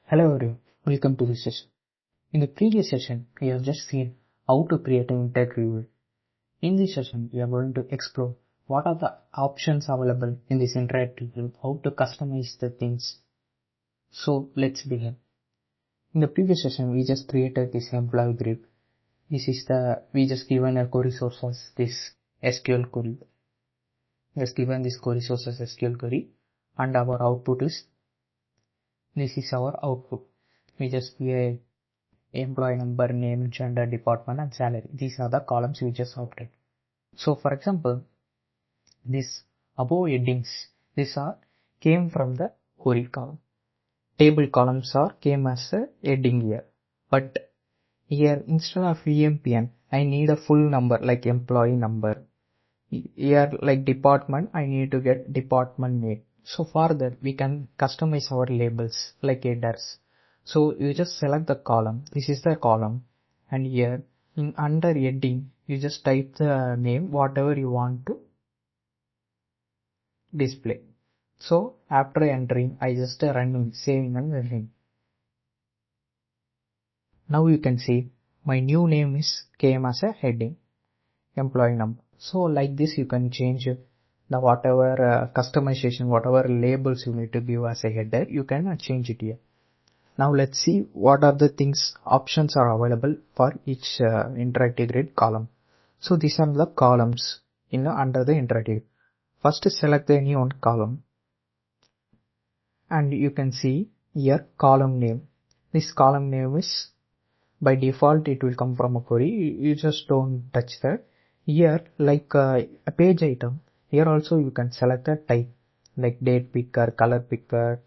Hello everyone, welcome to this session. In the previous session, we have just seen how to create an interactive view. In this session, we are going to explore what are the options available in this interactive view, how to customize the things. So let's begin. In the previous session, we just created this employee grid. We just given a query source as this SQL query. Just given this query source as SQL query, and our output is this is our output. We just give employee number, name, gender, department and salary. These are the columns we just opted. So for example, this above headings, these are came from the query column. Table columns came as a heading here. But here instead of EMPN, I need a full number like employee number. Here like department, I need to get department name. So for that we can customize our labels like headers. So you just select the column. This is the column, and here in under heading you just type the name whatever you want to display. So after entering, I just run saving and running. Now you can see my new name came as a heading, employee number. So like this you can change the whatever customization, whatever labels you need to give as a header, you can change it here. Now let's see what are the things options are available for each interactive grid column. So these are the columns under the interactive. First select any one column, and you can see here column name. This column name is by default it will come from a query. You just don't touch that. Here like a page item, here also you can select a type like date picker, color picker,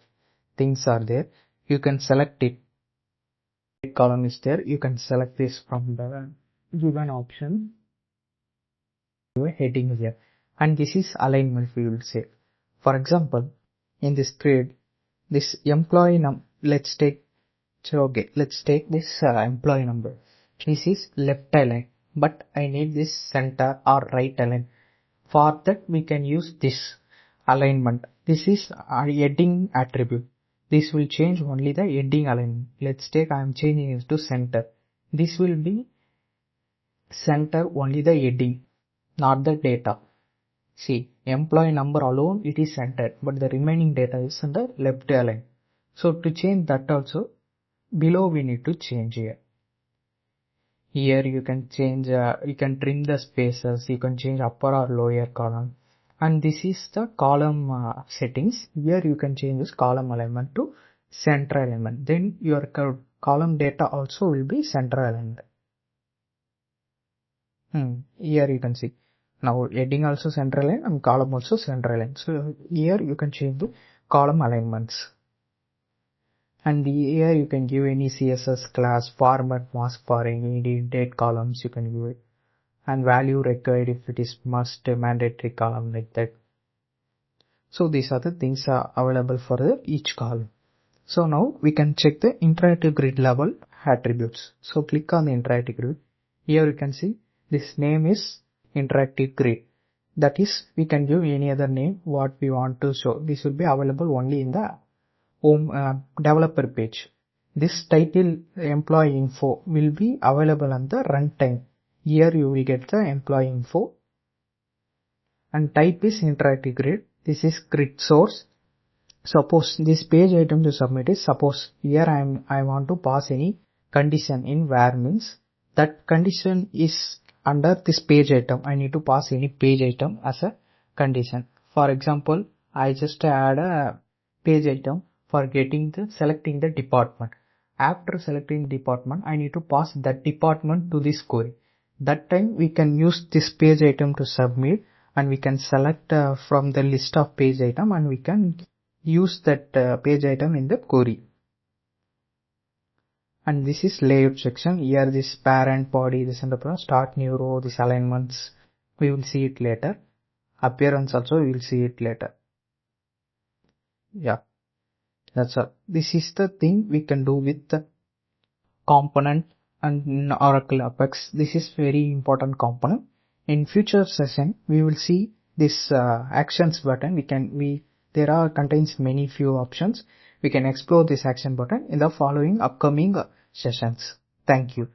things are there. You can select it. Column is there. You can select this from the given option. Heading here, and this is alignment we will say. For example, in this grid, this employee number, let's take this employee number. This is left align, but I need this center or right align. For that we can use this alignment. This is a heading attribute. This will change only the heading alignment. Let's take I am changing it to center. This will be center only the heading, not the data. See, employee number alone it is centered, but the remaining data is under left align. So to change that also, below we need to change here. Here you can change, you can trim the spaces, you can change upper or lower column. And this is the column settings. Here you can change this column alignment to center alignment. Then your column data also will be center aligned. Here you can see. Now heading also center align and column also center align. So here you can change the column alignments. And here you can give any CSS class, format, mask for any date columns you can give it. And value required if it is must mandatory column like that. So these are the things available for each column. So now we can check the interactive grid level attributes. So click on the interactive grid. Here you can see this name is interactive grid. That is, we can give any other name what we want to show. This will be available only in the home developer page. This title employee info will be available on the runtime. Here you will get the employee info, and type is interactive grid. This is grid source. Suppose this page item to submit is, suppose here I want to pass any condition in where means that condition is under this page item. I need to pass any page item as a condition. For example, I just add a page item for selecting the department. After selecting the department, I need to pass that department to this query. That time we can use this page item to submit, and we can select from the list of page item, and we can use that page item in the query. And this is layout section. Here this parent, body, this and the start new row, this alignments we will see it later. Appearance also we will see it later. Yeah, that's all. This is the thing we can do with the component and Oracle Apex. This is very important component. In future session we will see this actions button. We there are contains many few options. We can explore this action button in the following upcoming sessions. Thank you.